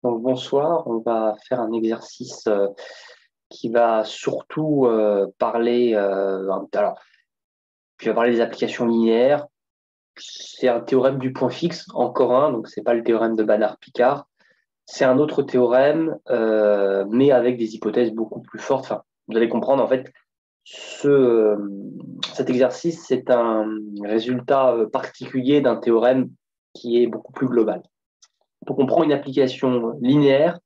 Donc bonsoir, on va faire un exercice qui va surtout parler, puis on va parler des applications linéaires. C'est un théorème du point fixe, encore un, donc c'est pas le théorème de Banach-Picard. C'est un autre théorème, mais avec des hypothèses beaucoup plus fortes. Enfin, vous allez comprendre, en fait, cet exercice, c'est un résultat particulier d'un théorème qui est beaucoup plus global. Donc on prend une application linéaire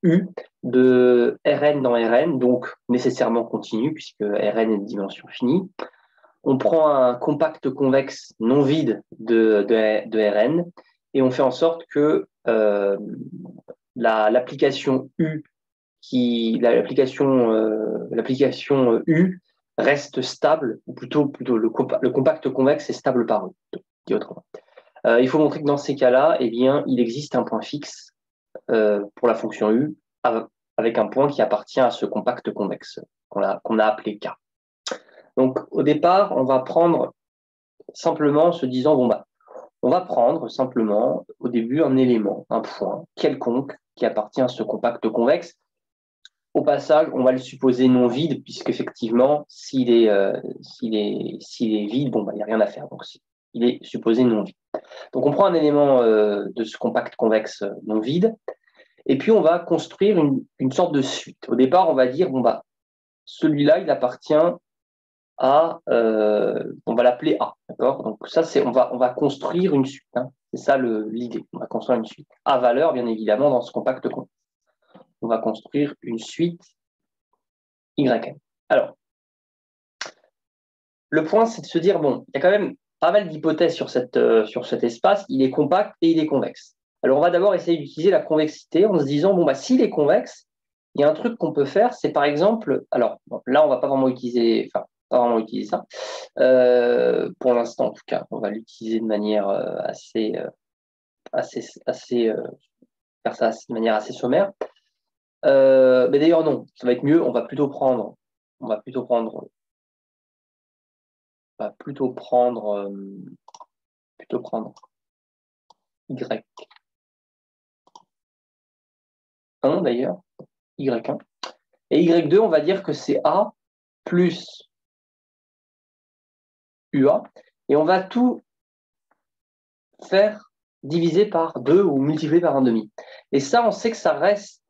U de Rn dans Rn, donc nécessairement continue, puisque Rn est de dimension finie. On prend un compact convexe non vide de Rn et on fait en sorte que l'application U, l'application U reste stable, ou plutôt le compact convexe est stable par E, dit autrement. Il faut montrer que dans ces cas-là, eh bien, il existe un point fixe pour la fonction U avec un point qui appartient à ce compact convexe qu'on a appelé K. Donc au départ, on va prendre simplement en se disant, bon, bah, on va prendre simplement au début un élément, un point quelconque qui appartient à ce compact convexe. Au passage, on va le supposer non vide, puisqu'effectivement, s'il est vide, bon, bah, il n'y a rien à faire. Donc, il est supposé non vide. Donc, on prend un élément de ce compact convexe non vide, et puis on va construire une sorte de suite. Au départ, on va dire, bon, bah, celui-là, il appartient on va l'appeler A, d'accord? Donc ça, on va construire une suite, hein. C'est ça l'idée. On va construire une suite A valeur, bien évidemment, dans ce compact complexe. On va construire une suite YN. Alors, le point, c'est de se dire, bon, il y a quand même pas mal d'hypothèses sur cet espace. Il est compact et il est convexe. Alors, on va d'abord essayer d'utiliser la convexité en se disant, bon, bah, s'il est convexe, il y a un truc qu'on peut faire, c'est par exemple, alors bon, là, on va pas vraiment utiliser ça. Pour l'instant, en tout cas, on va l'utiliser de manière faire ça de manière assez sommaire. Mais d'ailleurs, non, ça va être mieux. On va plutôt prendre, on va plutôt prendre Y1 d'ailleurs, Y1. Et Y2, on va dire que c'est A plus UA. Et on va tout faire diviser par 2 ou multiplier par 1,5. Et ça, on sait que ça reste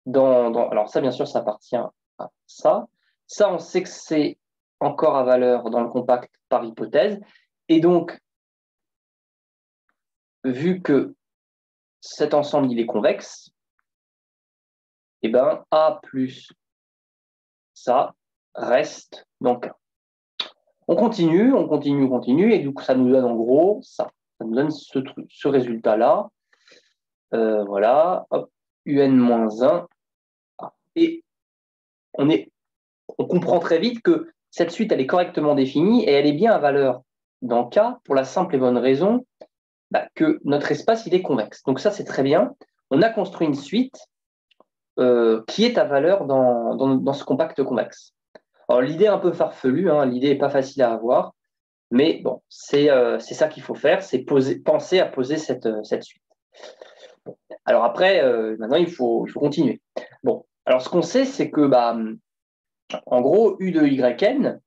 alors ça, bien sûr, ça appartient à ça. Ça, on sait que c'est encore à valeur dans le compact par hypothèse. Et donc, vu que cet ensemble, il est convexe, eh ben, A plus ça reste donc 1. On continue, et du coup, ça nous donne en gros ça. Ça nous donne ce résultat-là. Voilà, hop, UN-1. Et on comprend très vite que cette suite, elle est correctement définie et elle est bien à valeur dans K pour la simple et bonne raison que notre espace, il est convexe. Donc ça, c'est très bien. On a construit une suite qui est à valeur dans ce compact convexe. Alors l'idée est un peu farfelue, hein, l'idée n'est pas facile à avoir, mais bon, c'est ça qu'il faut faire, c'est penser à poser cette suite. Bon. Alors après, maintenant, il faut continuer. Bon, alors ce qu'on sait, c'est que en gros, U de YN,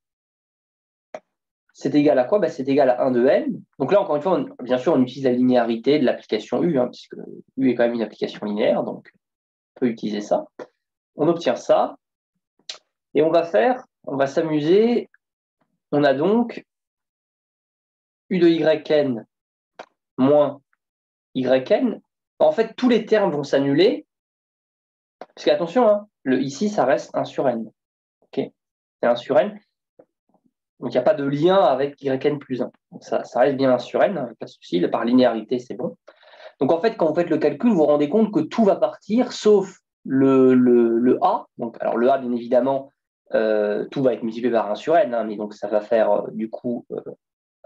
c'est égal à quoi? C'est égal à 1 de N. Donc là, encore une fois, bien sûr, on utilise la linéarité de l'application U, hein, puisque U est quand même une application linéaire, donc on peut utiliser ça. On obtient ça, et on va s'amuser. On a donc U de YN moins YN. En fait, tous les termes vont s'annuler, parce qu'attention, hein, ici, ça reste 1 sur N. Okay, c'est 1 sur N. Donc, il n'y a pas de lien avec YN plus 1. Donc, ça reste bien 1 sur N, hein, pas de souci. Par linéarité, c'est bon. Donc, en fait, quand vous faites le calcul, vous vous rendez compte que tout va partir, sauf le A. Donc, alors, le A, bien évidemment, tout va être multiplié par 1 sur N, hein, mais donc ça va faire du coup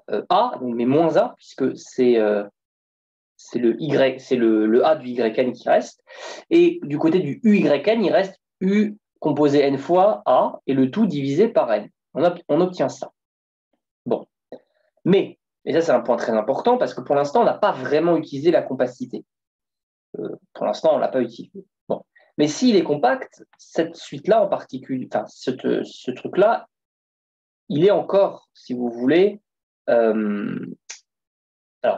A, donc, mais moins A, puisque c'est le A du YN qui reste. Et du côté du UYN, il reste U composé N fois A, et le tout divisé par N. On obtient ça. Bon. Mais, et ça c'est un point très important, parce que pour l'instant, on n'a pas vraiment utilisé la compacité. Pour l'instant, on ne l'a pas utilisé. Bon. Mais s'il est compact, cette suite-là en particulier, enfin, ce truc-là, il est encore, si vous voulez, alors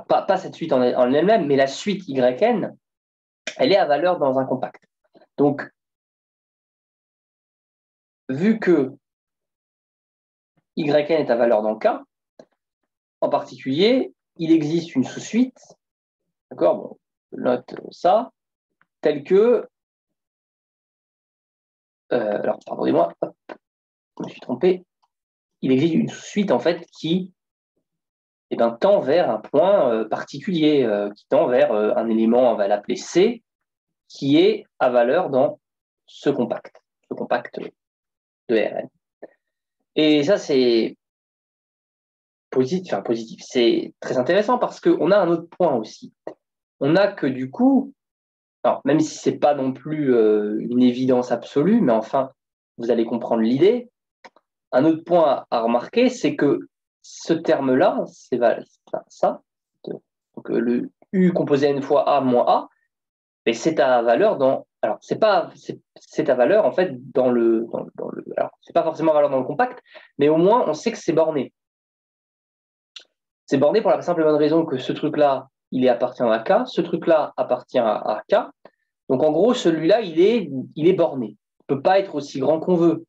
pas cette suite en elle-même, mais la suite YN, elle est à valeur dans un compact. Donc, vu que YN est à valeur dans K, en particulier, il existe une sous-suite, d'accord, bon, je note ça, telle que, alors pardonnez-moi, je me suis trompé, il existe une sous-suite en fait qui tend vers un point particulier, qui tend vers un élément, on va l'appeler C, qui est à valeur dans ce compact de Rn. Et ça, c'est positif. C'est très intéressant parce qu'on a un autre point aussi. On a que du coup, alors, même si ce n'est pas non plus une évidence absolue, mais enfin, vous allez comprendre l'idée. Un autre point à remarquer, c'est que ce terme-là, c'est ça, donc le U composé n fois A moins A, mais c'est à valeur dans. Alors, c'est à valeur en fait dans le. Alors, c'est pas forcément à valeur dans le compact, mais au moins on sait que c'est borné. C'est borné pour la simple et bonne raison que ce truc-là, il appartient à K, ce truc-là appartient à K. Donc en gros, celui-là, il est borné. Il ne peut pas être aussi grand qu'on veut.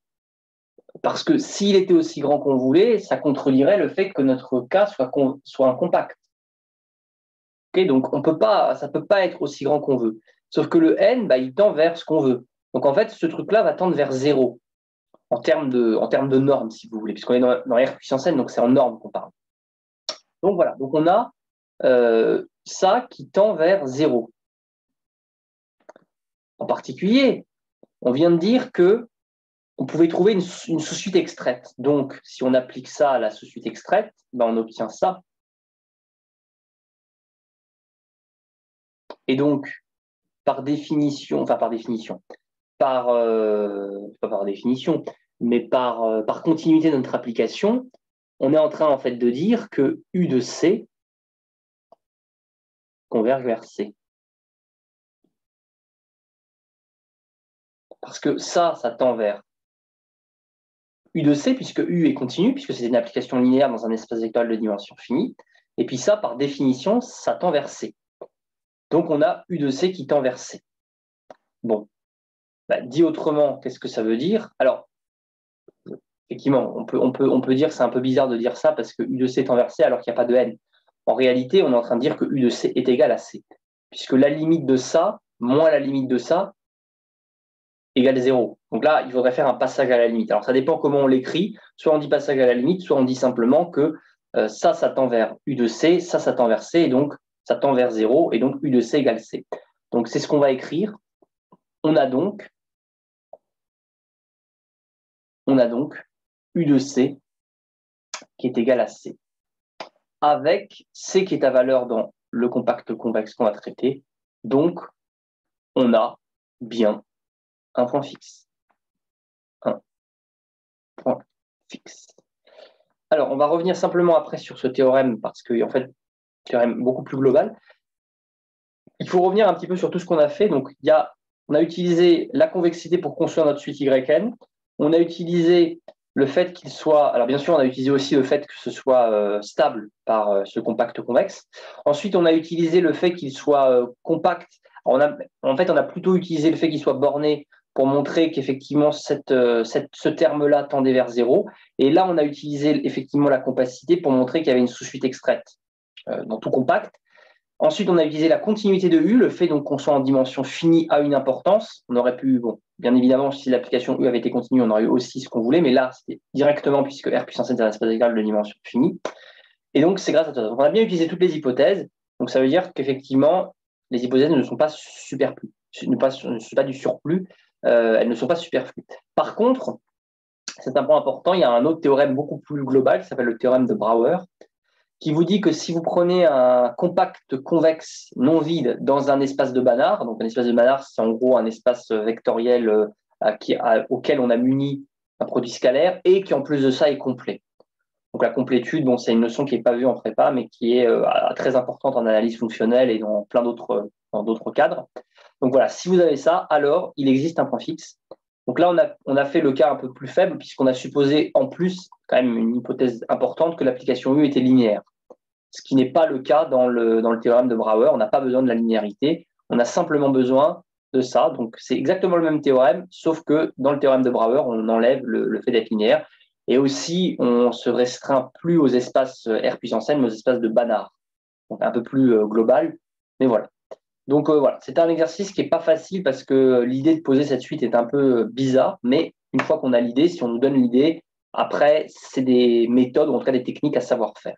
Parce que s'il était aussi grand qu'on voulait, ça contredirait le fait que notre K soit un compact. Okay, donc ça ne peut pas être aussi grand qu'on veut. Sauf que le n, il tend vers ce qu'on veut. Donc en fait, ce truc-là va tendre vers 0 en termes de normes, si vous voulez, puisqu'on est dans R puissance n, donc c'est en normes qu'on parle. Donc voilà, donc on a ça qui tend vers 0. En particulier, on vient de dire que on pouvait trouver une sous-suite extraite. Donc, si on applique ça à la sous-suite extraite, on obtient ça. Et donc, pas par définition, pas par définition, mais par continuité de notre application, on est en train en fait de dire que U de C converge vers C. Parce que ça tend vers U de C, puisque U est continu, puisque c'est une application linéaire dans un espace vectoriel de dimension finie. Et puis ça, par définition, ça tend vers C. Donc on a U de C qui tend vers C. Bon, dit autrement, qu'est-ce que ça veut dire? Alors, effectivement, on peut dire que c'est un peu bizarre de dire ça parce que U de C tend vers C alors qu'il n'y a pas de N. En réalité, on est en train de dire que U de C est égal à C, puisque la limite de ça moins la limite de ça égale 0. Donc là, il faudrait faire un passage à la limite. Alors, ça dépend comment on l'écrit. Soit on dit passage à la limite, soit on dit simplement que ça tend vers U de C, ça tend vers C, et donc ça tend vers 0, et donc U de C égale C. Donc, c'est ce qu'on va écrire. On a donc U de C qui est égal à C, avec C qui est à valeur dans le compact convexe qu'on va traiter. Donc, on a bien un point fixe. Un point fixe. Alors, on va revenir simplement après sur ce théorème, parce que, en fait, théorème beaucoup plus global. Il faut revenir un petit peu sur tout ce qu'on a fait. Donc, on a utilisé la convexité pour construire notre suite YN. On a utilisé le fait qu'il soit... Alors, bien sûr, on a utilisé aussi le fait que ce soit stable par ce compact convexe. Ensuite, on a utilisé le fait qu'il soit compact. En fait, on a plutôt utilisé le fait qu'il soit borné pour montrer qu'effectivement, ce terme-là tendait vers 0. Et là, on a utilisé effectivement la compacité pour montrer qu'il y avait une sous-suite extraite dans tout compact. Ensuite, on a utilisé la continuité de U, le fait donc qu'on soit en dimension finie a une importance. On aurait pu, bien évidemment, si l'application U avait été continue, on aurait eu aussi ce qu'on voulait, mais là, c'était directement puisque R puissance n est un espace égal de dimension finie. Et donc, c'est grâce à ça. Donc, on a bien utilisé toutes les hypothèses. Donc, ça veut dire qu'effectivement, les hypothèses ne sont pas superflues, ne sont pas du surplus, elles ne sont pas superflues. Par contre, c'est un point important, il y a un autre théorème beaucoup plus global qui s'appelle le théorème de Brouwer, qui vous dit que si vous prenez un compact convexe non vide dans un espace de Banach, donc un espace de Banach, c'est en gros un espace vectoriel auquel on a muni un produit scalaire et qui en plus de ça est complet. Donc la complétude, bon, c'est une notion qui n'est pas vue en prépa, mais qui est très importante en analyse fonctionnelle et dans plein d'autres cadres. Donc voilà, si vous avez ça, alors il existe un point fixe. Donc là, on a fait le cas un peu plus faible, puisqu'on a supposé en plus, quand même une hypothèse importante, que l'application U était linéaire. Ce qui n'est pas le cas dans le théorème de Brouwer. On n'a pas besoin de la linéarité, on a simplement besoin de ça. Donc c'est exactement le même théorème, sauf que dans le théorème de Brouwer, on enlève le fait d'être linéaire. Et aussi, on se restreint plus aux espaces R puissance n, mais aux espaces de Banach. Donc un peu plus global, mais voilà. Donc voilà, c'est un exercice qui n'est pas facile parce que l'idée de poser cette suite est un peu bizarre, mais une fois qu'on a l'idée, si on nous donne l'idée, après, c'est des méthodes ou en tout cas des techniques à savoir faire.